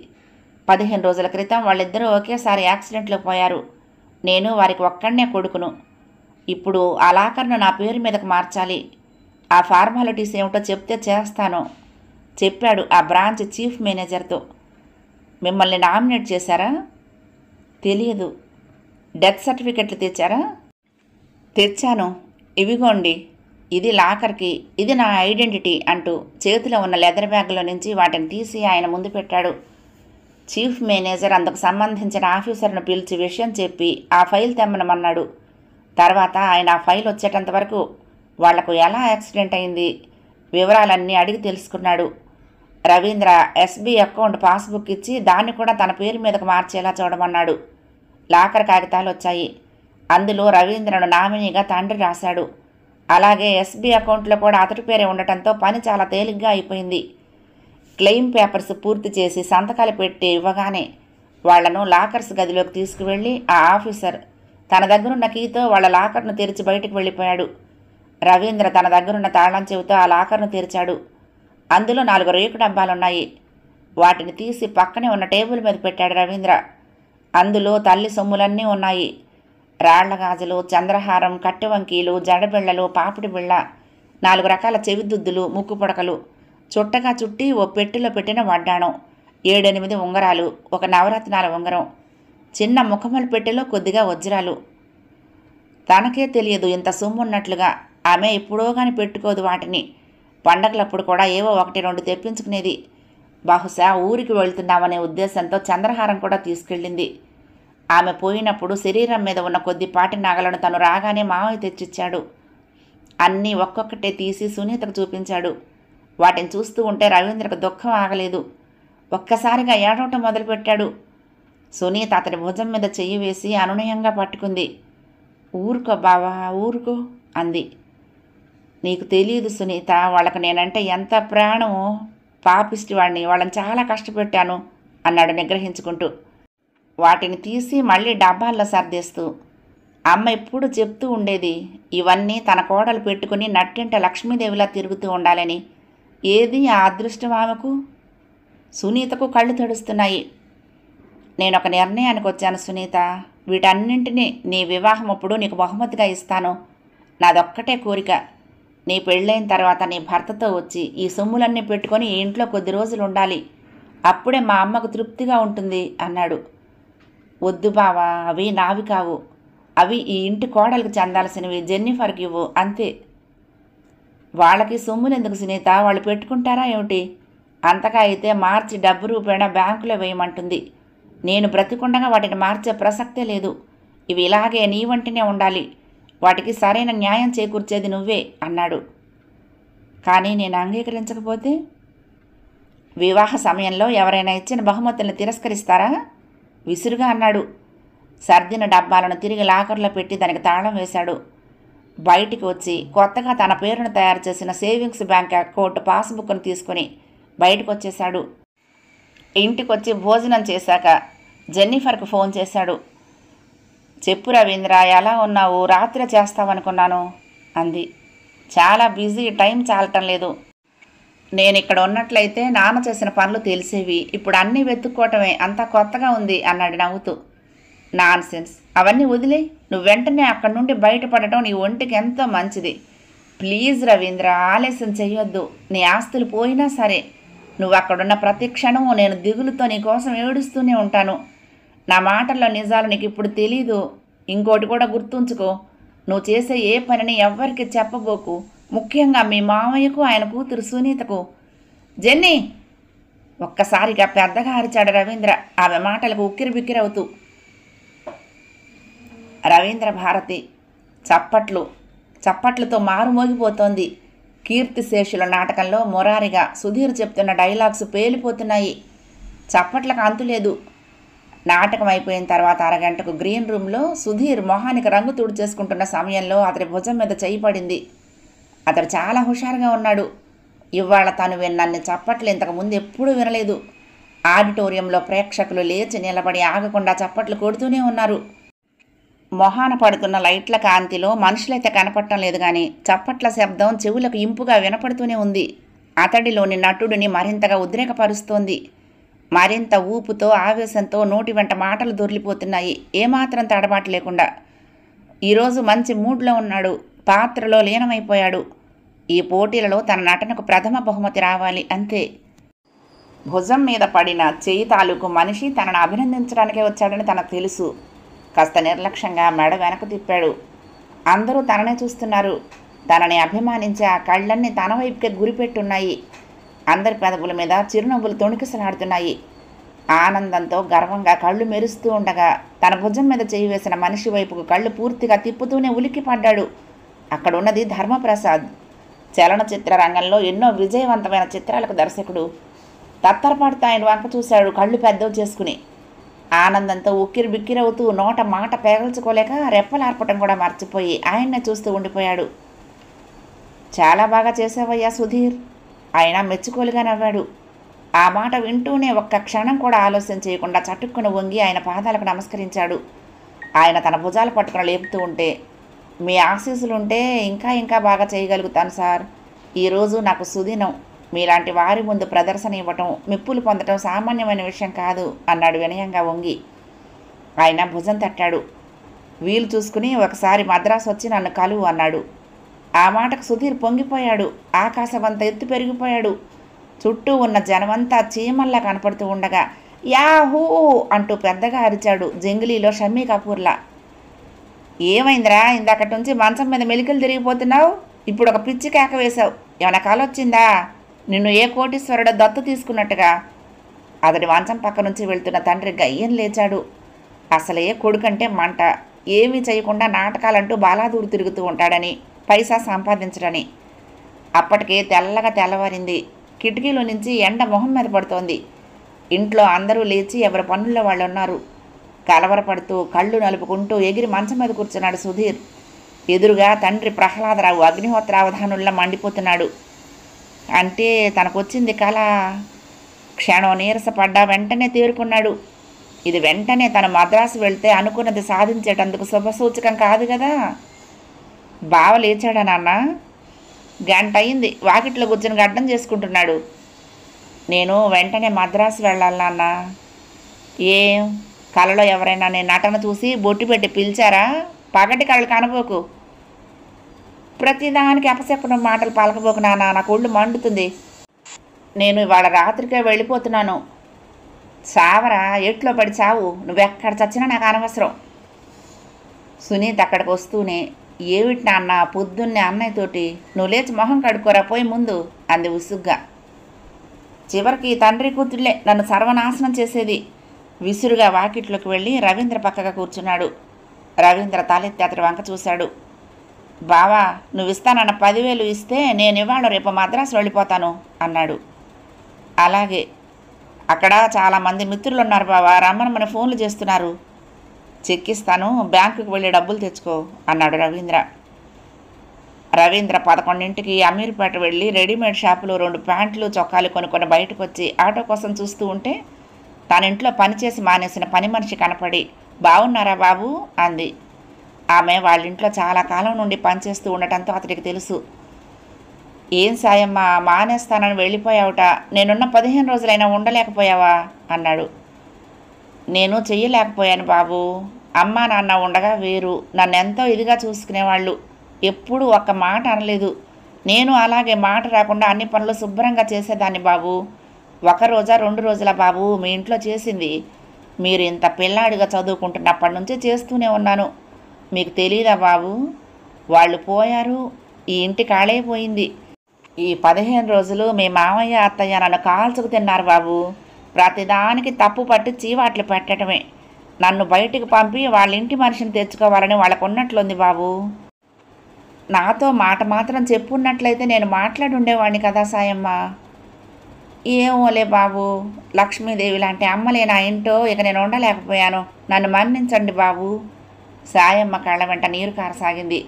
15 రోజుల క్రితం వాళ్ళిద్దరూ ఒకేసారి యాక్సిడెంట్లో పోయారు. నేను వారికి ఒక్కడనే కొడుకును. ఇప్పుడు ఆ లాకర్ను నా పేరు మీదకు మార్చాలి. ఆ ఫార్మాలిటీస్ ఏమిటో చెప్తే చేస్తాను చెప్పాడు ఆ బ్రాంచ్ చీఫ్ మేనేజర్తో. మిమ్మల్ని నామినేట్ చేశారా? తెలియదు. డెత్ సర్టిఫికెట్లు తెచ్చారా? తెచ్చాను. ఇవిగోండి, ఇది లాకర్కి, ఇది నా ఐడెంటిటీ అంటూ చేతిలో ఉన్న లెదర్ బ్యాగ్లో నుంచి వాటిని తీసి ఆయన ముందు పెట్టాడు. చీఫ్ మేనేజర్ అందుకు సంబంధించిన ఆఫీసర్ను పిలిచి విషయం చెప్పి ఆ ఫైల్ తెమ్మనమన్నాడు. తర్వాత ఆయన ఆ ఫైల్ వచ్చేటంత వరకు వాళ్లకు ఎలా యాక్సిడెంట్ అయింది వివరాలన్నీ అడిగి తెలుసుకున్నాడు. రవీంద్ర ఎస్బీ అకౌంట్ పాస్బుక్ ఇచ్చి దాన్ని కూడా తన పేరు మీదకు మార్చేలా చూడమన్నాడు. లాకర్ కాగితాలు వచ్చాయి. అందులో రవీంద్రను నామినీగా తండ్రి రాశాడు. అలాగే ఎస్బీ అకౌంట్లో కూడా అతడి పేరే ఉండటంతో పని చాలా తేలిగ్గా అయిపోయింది. క్లెయిమ్ పేపర్స్ పూర్తి చేసి సంతకాలు పెట్టి ఇవ్వగానే వాళ్లను లాకర్స్ గదిలోకి తీసుకువెళ్ళి ఆ ఆఫీసర్ తన దగ్గరున్న కీతో వాళ్ళ లాకర్ను తెరిచి బయటకు వెళ్ళిపోయాడు. రవీంద్ర తన దగ్గరున్న తాళం చెవితో ఆ లాకర్ను తెరిచాడు. అందులో 4 రేకు డబ్బాలున్నాయి. వాటిని తీసి పక్కనే ఉన్న టేబుల్ మీద పెట్టాడు రవీంద్ర. అందులో తల్లి సొమ్ములన్నీ ఉన్నాయి. రాళ్ల గాజులు, చంద్రహారం, కట్టెవంకీలు, జడబిళ్ళలు, పాపిడి బిళ్ళ, 4 రకాల చెవిదుద్దులు, ముక్కు పుడకలు, చుట్టగా చుట్టి ఓ పెట్టెలో పెట్టిన వడ్డాణం, 7-8 ఉంగరాలు, ఒక నవరత్నాల ఉంగరం, చిన్న ముఖమల పెట్టెలో కొద్దిగా వజ్రాలు. తనకే తెలియదు ఇంత సొమ్మున్నట్లుగా. ఆమె ఎప్పుడో కానీ పెట్టుకోదు వాటిని. పండగలప్పుడు కూడా ఏవో 1-2 తెప్పించుకునేది. బహుశా ఊరికి వెళ్తున్నామనే ఉద్దేశంతో చంద్రహారం కూడా తీసుకెళ్ళింది. ఆమె పోయినప్పుడు శరీరం మీద ఉన్న కొద్దిపాటి నగలను తను రాగానే మావయ్య తెచ్చిచ్చాడు. అన్నీ ఒక్కొక్కటే తీసి సునీతకు చూపించాడు. వాటిని చూస్తూ ఉంటే రవీంద్రకు దుఃఖం ఆగలేదు. ఒక్కసారిగా ఏడవటం మొదలుపెట్టాడు. సునీత అతడి భుజం మీద చెయ్యి వేసి అనునయంగా పట్టుకుంది. ఊరుకో బావా, ఊరుకో అంది. నీకు తెలియదు సునీత, వాళ్ళకి నేనంటే ఎంత ప్రాణమో. పాపిష్టివాడిని, వాళ్ళని చాలా కష్టపెట్టాను అన్నాడు నిగ్రహించుకుంటూ. వాటిని తీసి మళ్ళీ డబ్బాల్లో సర్దేస్తూ. అమ్మ ఎప్పుడు చెప్తూ ఉండేది, ఇవన్నీ తన కోడలు పెట్టుకుని నట్టింట లక్ష్మీదేవిలా తిరుగుతూ ఉండాలని. ఏది ఆ అదృష్టం ఆమెకు? సునీతకు కళ్ళు తడుస్తున్నాయి. నేనొక నిర్ణయానికి వచ్చాను సునీత. వీటన్నింటినీ నీ వివాహం అప్పుడు నీకు బహుమతిగా ఇస్తాను. నాదొక్కటే కోరిక, నీ పెళ్ళైన తర్వాత నీ భర్తతో వచ్చి ఈ సొమ్ములన్నీ పెట్టుకొని ఈ ఇంట్లో కొద్ది రోజులు ఉండాలి. అప్పుడే మా అమ్మకు తృప్తిగా ఉంటుంది అన్నాడు. వద్దు బావా, అవి నావి కావు. అవి ఈ ఇంటి కోడలకు చెందాల్సినవి. జెన్నిఫర్కి ఇవ్వు అంతే. వాళ్ళకి సొమ్ములు ఎందుకు సునీత? వాళ్ళు పెట్టుకుంటారా ఏమిటి? అంతగా అయితే మార్చి డబ్బు రూపేణా బ్యాంకులో వేయమంటుంది. నేను బ్రతికుండగా వాటిని మార్చే ప్రసక్తే లేదు. ఇవి ఇలాగే నీ వంటినే ఉండాలి. వాటికి సరైన న్యాయం చేకూర్చేది నువ్వే అన్నాడు. కానీ నేను అంగీకరించకపోతే? వివాహ సమయంలో ఎవరైనా ఇచ్చిన బహుమతులను తిరస్కరిస్తారా? విసురుగా అన్నాడు. సర్దిన డబ్బాలను తిరిగి లాకర్లో పెట్టి దానికి తాళం వేశాడు. బయటికి వచ్చి కొత్తగా తన పేరును తయారు చేసిన సేవింగ్స్ బ్యాంక్ అకౌంట్ పాస్బుక్ను తీసుకుని బయటకు వచ్చేశాడు. ఇంటికొచ్చి భోజనం చేశాక జెన్నిఫర్కు ఫోన్ చేశాడు. చెప్పు రవీంద్ర, ఎలా ఉన్నావు? రాత్రి చేస్తావనుకున్నాను అంది. చాలా బిజీ, టైం చాలటం లేదు. నేను ఇక్కడ ఉన్నట్లయితే నాన్న చేసిన పనులు తెలిసేవి. ఇప్పుడు అన్నీ వెతుక్కోవటమే, అంతా కొత్తగా ఉంది అన్నాడు నవ్వుతూ. నాన్సెన్స్, అవన్నీ వదిలే. నువ్వు వెంటనే అక్కడి నుండి బయటపడటం నీ ఒంటికి ఎంతో మంచిది. ప్లీజ్ రవీంద్ర, ఆలస్యం చెయ్యొద్దు. నీ ఆస్తులు పోయినా సరే నువ్వు అక్కడున్న ప్రతి క్షణము నేను దిగులుతో నీ కోసం ఏడుస్తూనే ఉంటాను. నా మాటల్లో నిజాలు నీకు ఇప్పుడు తెలీదు. ఇంకోటి కూడా గుర్తుంచుకో, నువ్వు చేసే ఏ పనిని ఎవ్వరికి చెప్పబోకు, ముఖ్యంగా మీ మామయ్యకు, ఆయన కూతురు సునీతకు. జెన్నీ! ఒక్కసారిగా పెద్దగా అరిచాడు రవీంద్ర, ఆమె మాటలకు ఉక్కిరిబిక్కిరవుతూ. రవీంద్ర భారతి చప్పట్లతో మారుమోగిపోతోంది. కీర్తిశేషుల నాటకంలో మొరారిగా సుధీర్ చెప్తున్న డైలాగ్స్ పేలిపోతున్నాయి. చప్పట్లకు అంతులేదు. నాటకం అయిపోయిన తర్వాత అరగంటకు గ్రీన్ రూమ్లో సుధీర్ మొహానికి రంగు తుడిచేసుకుంటున్న సమయంలో అతడి భుజం మీద చెయ్యి పడింది. అతడు చాలా హుషారుగా ఉన్నాడు. ఇవాళ తను విన్నన్ని చప్పట్లు ఇంతకుముందు ఎప్పుడూ వినలేదు. ఆడిటోరియంలో ప్రేక్షకులు లేచి నిలబడి ఆగకుండా చప్పట్లు కొడుతూనే ఉన్నారు. మొహాన పడుతున్న లైట్ల కాంతిలో మనుషులైతే కనపడటం లేదు, కానీ చప్పట్ల శబ్దం చెవులకు ఇంపుగా వినపడుతూనే ఉంది. అతడిలోని నటుడిని మరింతగా ఉద్రేకపరుస్తోంది. మరింత ఊపుతో, ఆవేశంతో నోటి వెంట మాటలు దొర్లిపోతున్నాయి, ఏమాత్రం తడబాటు లేకుండా. ఈరోజు మంచి మూడ్లో ఉన్నాడు, పాత్రలో లీనమైపోయాడు. ఈ పోటీలలో తన నటనకు ప్రథమ బహుమతి రావాలి, అంతే. భుజం మీద పడిన చెయ్యి తాలూకు మనిషి తనను అభినందించడానికే వచ్చాడని తనకు తెలుసు. కాస్త నిర్లక్ష్యంగా మెడ వెనక్కు తిప్పాడు. అందరూ తననే చూస్తున్నారు. తనని అభిమానించే ఆ కళ్ళన్నీ తన వైపుకే గురిపెట్టున్నాయి. అందరి పెదవుల మీద చిరునవ్వులు తొణికిసలాడుతున్నాయి. ఆనందంతో గర్వంగా కళ్ళు మెరుస్తూ ఉండగా తన భుజం మీద చేయి వేసిన మనిషి వైపుకు కళ్ళు పూర్తిగా తిప్పుతూనే ఉలిక్కి పడ్డాడు. అక్కడున్నది ధర్మప్రసాద్. చలనచిత్ర రంగంలో ఎన్నో విజయవంతమైన చిత్రాలకు దర్శకుడు. తత్తరపాటుతో ఆయన వంక చూశాడు, కళ్ళు పెద్దవి చేసుకుని. ఆనందంతో ఉక్కిరి బిక్కిరవుతూ నోట మాట పేగల్చుకోలేక రెప్పలార్పటం కూడా మర్చిపోయి ఆయన్నే చూస్తూ ఉండిపోయాడు. చాలా బాగా చేసావయ్యా సుధీర్, ఆయన మెచ్చుకోలుగా నవ్వాడు. ఆ మాట వింటూనే ఒక్క క్షణం కూడా ఆలోచన చేయకుండా చటుక్కున వంగి ఆయన పాదాలకు నమస్కరించాడు. ఆయన తన భుజాలు పట్టుకుని లేపుతూ ఉంటే, మీ ఆశీస్సులుంటే ఇంకా ఇంకా బాగా చేయగలుగుతాను సార్. ఈరోజు నాకు సుదినం. మీలాంటి వారి ముందు ప్రదర్శన ఇవ్వటం, మెప్పులు పొందటం సామాన్యమైన విషయం కాదు అన్నాడు వినయంగా వంగి. ఆయన భుజం తట్టాడు. వీలు చూసుకుని ఒకసారి మద్రాసు వచ్చి నన్ను కలువు అన్నాడు. ఆ మాటకు సుధీర్ పొంగిపోయాడు. ఆకాశమంత ఎత్తు పెరిగిపోయాడు. చుట్టూ ఉన్న జనమంతా చీమల్లా కనపడుతూ ఉండగా యాహూ అంటూ పెద్దగా అరిచాడు, జంగిలీలో షమ్మీ కపూర్లా. ఏమైందిరా, ఇందాకటి నుంచి మంచం మీద మెలికలు తిరిగిపోతున్నావు, ఇప్పుడు ఒక పిచ్చి కేక వేశావు, ఏమైనా కాలొచ్చిందా? నిన్ను ఏ కోటీశ్వరుడో దత్తు తీసుకున్నట్టుగా. అతడి మంచం పక్క నుంచి వెళ్తున్న తండ్రి గయ్యం లేచాడు. అసలే కొడుకంటే మంట, ఏమీ చేయకుండా నాటకాలంటూ బాలాదూరు తిరుగుతూ ఉంటాడని, పైసా సంపాదించడని. అప్పటికే తెల్లగా తెల్లవారింది. కిటికీలో నుంచి ఎండ మొహం మీద పడుతోంది. ఇంట్లో అందరూ లేచి ఎవరి పనుల్లో వాళ్ళు ఉన్నారు. కలవరపడుతూ కళ్ళు నలుపుకుంటూ ఎగిరి మంచం మీద కూర్చున్నాడు సుధీర్. ఎదురుగా తండ్రి ప్రహ్లాదరావు అగ్నిహోత్రావధానుల్లా మండిపోతున్నాడు. అంటే తనకొచ్చింది కళ. క్షణం నీరసపడ్డా వెంటనే తేరుకున్నాడు. ఇది వెంటనే తను మద్రాసు వెళ్తే అనుకున్నది సాధించేటందుకు శుభసూచకం కాదు కదా. బావ లేచాడా నాన్న? గంట అయింది, వాకిట్లో కూర్చొని గడ్డం చేసుకుంటున్నాడు. నేను వెంటనే మద్రాసు వెళ్ళాలి నాన్న. ఏం కళలో ఎవరైనా నేను నటన చూసి బొట్టు పెట్టి పిలిచారా? పగటి కళ్ళు కనబోకు. ప్రతిదానికి అపశకునం మాటలు పలకబోకు నాన్న, నాకు ఒళ్ళు మండుతుంది. నేను ఇవాళ రాత్రికే వెళ్ళిపోతున్నాను. చావరా, ఎట్లో పడి చావు, నువ్వెక్కడ చచ్చినా నాకు అనవసరం. సునీత్ అక్కడికి వస్తూనే, ఏమిటి నాన్న పొద్దున్నే అన్నయ్యతోటి, నువ్వు లేచి మొహం కడుక్కోరా పోయి ముందు అంది ఉసుగ్గా. చివరికి తండ్రి కూతుళ్ళే నన్ను సర్వనాశనం చేసేది. విసురుగా వాకిట్లోకి వెళ్ళి రవీంద్ర పక్కగా కూర్చున్నాడు. రవీంద్ర తలెత్తి అతడి వంక చూశాడు. బావా, నువ్వు ఇస్తానన్న 10,000 ఇస్తే నేను ఇవాళ రేపు మద్రాసు వెళ్ళిపోతాను అన్నాడు. అలాగే, అక్కడ చాలామంది మిత్రులు ఉన్నారు బావా, రమ్మని ఫోన్లు చేస్తున్నారు. చెక్కిస్తాను, బ్యాంకుకి వెళ్ళి డబ్బులు తెచ్చుకో అన్నాడు రవీంద్ర. రవీంద్ర 11ంటికి అమీర్పేట వెళ్ళి రెడీమేడ్ షాపులో 2 ప్యాంట్లు చొక్కాలు కొనుక్కొని బయటకు వచ్చి ఆటో కోసం చూస్తూ ఉంటే తన ఇంట్లో పనిచేసి మానేసిన పని మనిషి కనపడి, బాగున్నారా బాబు అంది. ఆమె వాళ్ళింట్లో చాలా కాలం నుండి పనిచేస్తూ ఉండటంతో అతడికి తెలుసు. ఏం సాయమ్మ, మానేస్తానని వెళ్ళిపోయావుట, నేనున్న 15 రోజులైనా ఉండలేకపోయావా అన్నాడు. నేను చెయ్యలేకపోయాను బాబు. అమ్మా నాన్న ఉండగా వేరు, నన్ను ఎంతో ఇదిగా చూసుకునేవాళ్ళు. ఎప్పుడూ ఒక్క మాట అనలేదు. నేను అలాగే మాట రాకుండా అన్ని పనులు శుభ్రంగా చేసేదాన్ని బాబు. 1 రోజా 2 రోజుల బాబు మీ ఇంట్లో చేసింది. మీరు ఇంత పిల్లాడిగా చదువుకుంటున్నప్పటి నుంచి చేస్తూనే ఉన్నాను. మీకు తెలీదా బాబు? వాళ్ళు పోయారు, ఈ ఇంటి కాళైపోయింది. ఈ 15 రోజులు మీ మామయ్య అత్తయ్య నన్ను కాల్చుకు తిన్నారు బాబు. ప్రతిదానికి తప్పు పట్టి చీవాట్లు పెట్టడమే. నన్ను బయటికి పంపి వాళ్ళ ఇంటి మనిషిని తెచ్చుకోవాలని వాళ్ళకున్నట్లుంది బాబు. నాతో మాట మాత్రం చెప్పున్నట్లయితే నేను మాట్లాడి ఉండేవాడిని కదా సాయమ్మ. ఏమోలే బాబు, లక్ష్మీదేవి లాంటి అమ్మలే నా ఇంటో ఇక నేను ఉండలేకపోయాను, నన్ను మన్నించండి బాబు. సాయమ్మ కళ్ళ వెంట నీరు కారసాగింది.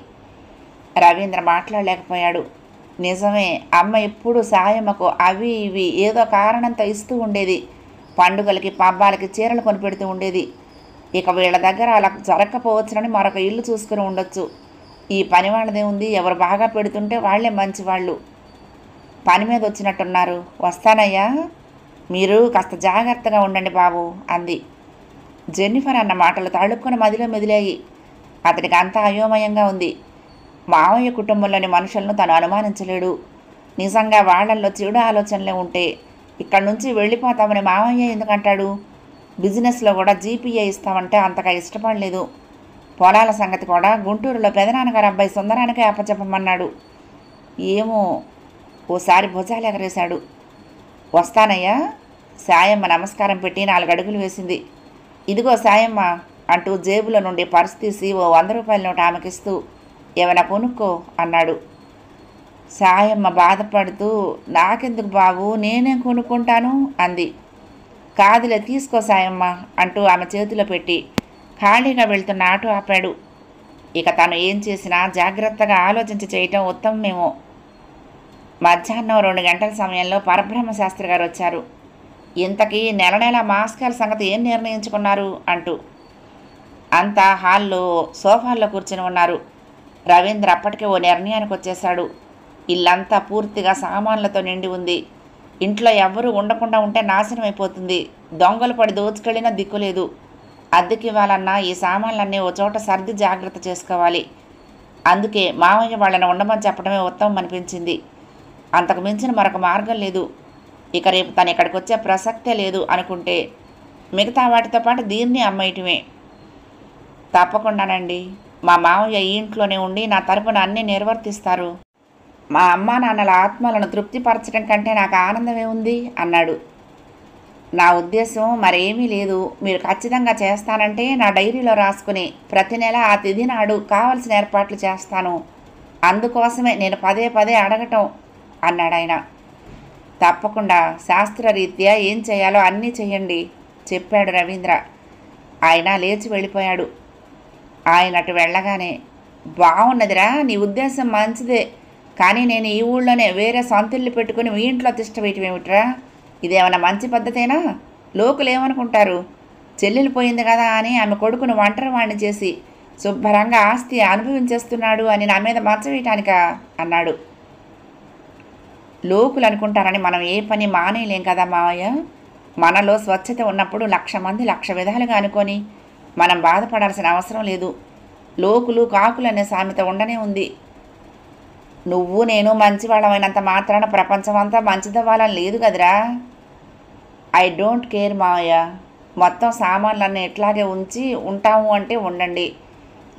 రవీంద్ర మాట్లాడలేకపోయాడు. నిజమే, అమ్మ ఎప్పుడు సాయమ్మకు అవి ఇవి ఏదో కారణంతో ఇస్తూ ఉండేది. పండుగలకి పబ్బాలకి చీరలు కొనిపెడుతూ ఉండేది. ఇక వీళ్ళ దగ్గర అలా జరగకపోవచ్చునని మరొక ఇల్లు చూసుకుని ఉండొచ్చు. ఈ పని వాళ్ళదే ఉంది, ఎవరు బాగా పెడుతుంటే వాళ్లే మంచివాళ్ళు. పని మీద వచ్చినట్టున్నారు, వస్తానయ్యా, మీరు కాస్త జాగ్రత్తగా ఉండండి బాబు అంది. జెన్నిఫర్ అన్న మాటలు తళుక్కున మదిలో మెదిలాయి. అతడికి అంతా అయోమయంగా ఉంది. మావయ్య కుటుంబంలోని మనుషులను తను అనుమానించలేడు. నిజంగా వాళ్లల్లో చెడు ఆలోచనలే ఉంటే ఇక్కడి నుంచి వెళ్ళిపోతామని మావయ్య ఎందుకంటాడు? బిజినెస్లో కూడా జీపీఏ ఇస్తామంటే అంతగా ఇష్టపడలేదు. పొలాల సంగతి కూడా గుంటూరులో పెదనాన్నగారు అబ్బాయి సుందరానికే అప్పచెప్పమన్నాడు. ఏమో, ఓసారి భుజాలు ఎగరేశాడు. వస్తానయ్యా. సాయమ్మ నమస్కారం పెట్టి 4 అడుగులు వేసింది. ఇదిగో సాయమ్మ అంటూ జేబులో నుండి పర్సు తీసి ఓ 100 రూపాయల నోటు ఆమెకిస్తూ, ఏమైనా కొనుక్కో అన్నాడు. సాయమ్మ బాధపడుతూ, నాకెందుకు బాబు, నేనేం కొనుక్కుంటాను అంది. కాదులే, తీసుకో సాయమ్మ అంటూ ఆమె చేతిలో పెట్టి ఖాళీగా వెళ్తున్న ఆటో ఆపాడు. ఇక తను ఏం చేసినా జాగ్రత్తగా ఆలోచించి చేయటం ఉత్తమమేమో. మధ్యాహ్నం 2 గంటల సమయంలో పరబ్రహ్మ శాస్త్రి గారు వచ్చారు. ఇంతకీ నెల మాస్కాల సంగతి ఏం నిర్ణయించుకున్నారు అంటూ. అంతా హాల్లో సోఫాల్లో కూర్చుని ఉన్నారు. రవీంద్ర అప్పటికే ఓ నిర్ణయానికి వచ్చేశాడు. ఇల్లంతా పూర్తిగా సామాన్లతో నిండి ఉంది. ఇంట్లో ఎవ్వరూ ఉండకుండా ఉంటే నాశనం అయిపోతుంది. దొంగలు పడి దోచుకెళ్ళినా దిక్కులేదు. అద్దెకి ఇవ్వాలన్నా ఈ సామాన్లన్నీ ఓ చోట సర్ది జాగ్రత్త చేసుకోవాలి. అందుకే మామయ్య వాళ్ళని ఉండమని చెప్పడమే ఉత్తమం అనిపించింది. అంతకు మించిన మరొక మార్గం లేదు. ఇక రేపు తను ఇక్కడికి వచ్చే ప్రసక్తే లేదు అనుకుంటే మిగతా వాటితో పాటు దీన్ని అమ్మేయటమే. తప్పకుండానండి. మా మామయ్య ఈ ఇంట్లోనే ఉండి నా తరపున అన్నీ నిర్వర్తిస్తారు. మా అమ్మా నాన్నల ఆత్మలను తృప్తిపరచడం కంటే నాకు ఆనందమే ఉంది అన్నాడు. నా ఉద్దేశం మరేమీ లేదు. మీరు ఖచ్చితంగా చేస్తానంటే నా డైరీలో రాసుకుని ప్రతి నెల ఆ తిథి నాడు కావలసిన ఏర్పాట్లు చేస్తాను. అందుకోసమే నేను పదే పదే అడగటం అన్నాడాయన. తప్పకుండా శాస్త్రరీత్యా ఏం చేయాలో అన్నీ చెయ్యండి చెప్పాడు రవీంద్ర. ఆయన లేచి వెళ్ళిపోయాడు. ఆయన అటు వెళ్ళగానే, బాగున్నదిరా, నీ ఉద్దేశం మంచిదే, కానీ నేను ఈ ఊళ్ళోనే వేరే సొంతిల్లు పెట్టుకుని మీ ఇంట్లో తిష్ట వేయటం ఏమిట్రా? ఇదేమన్నా మంచి పద్ధతేనా? లోకులు ఏమనుకుంటారు? చెల్లెలు పోయింది కదా అని ఆమె కొడుకును ఒంటరివాణ్ణి చేసి శుభ్రంగా ఆస్తి అనుభవించేస్తున్నాడు అని నా మీద మచ్చ వేయటానికా అన్నాడు. లోకులు అనుకుంటారని మనం ఏ పని మానేయలేం కదా మావయ్య. మనలో స్వచ్ఛత ఉన్నప్పుడు 1,00,000 మంది 1,00,000 విధాలుగా అనుకొని మనం బాధపడాల్సిన అవసరం లేదు. లోకులు కాకులు అనే సామెత ఉండనే ఉంది. నువ్వు నేను మంచివాళ్ళమైనంత మాత్రాన ప్రపంచం అంతా మంచిదవ్వాలని లేదు కదరా. ఐ డోంట్ కేర్ మావయ్య. మొత్తం సామాన్లన్నీ ఎట్లాగే ఉంచి ఉంటాము అంటే ఉండండి,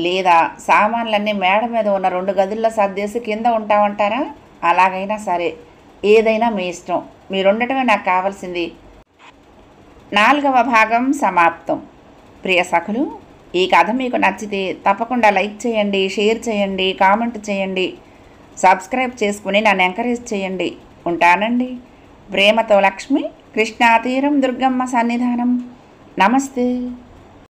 లేదా సామాన్లన్నీ మేడ మీద ఉన్న 2 గదుల్లో సర్దేసి కింద ఉంటామంటారా? అలాగైనా సరే, ఏదైనా మీ ఇష్టం. మీరుండటమే నాకు కావాల్సింది. 4వ భాగం సమాప్తం. ప్రియ సఖులు, ఈ కథ మీకు నచ్చితే తప్పకుండా లైక్ చేయండి, షేర్ చేయండి, కామెంట్ చేయండి, సబ్స్క్రైబ్ చేసుకుని నన్ను ఎంకరేజ్ చేయండి. ఉంటానండి. ప్రేమతో లక్ష్మి, కృష్ణా తీరం, దుర్గమ్మ సన్నిధానం. నమస్తే.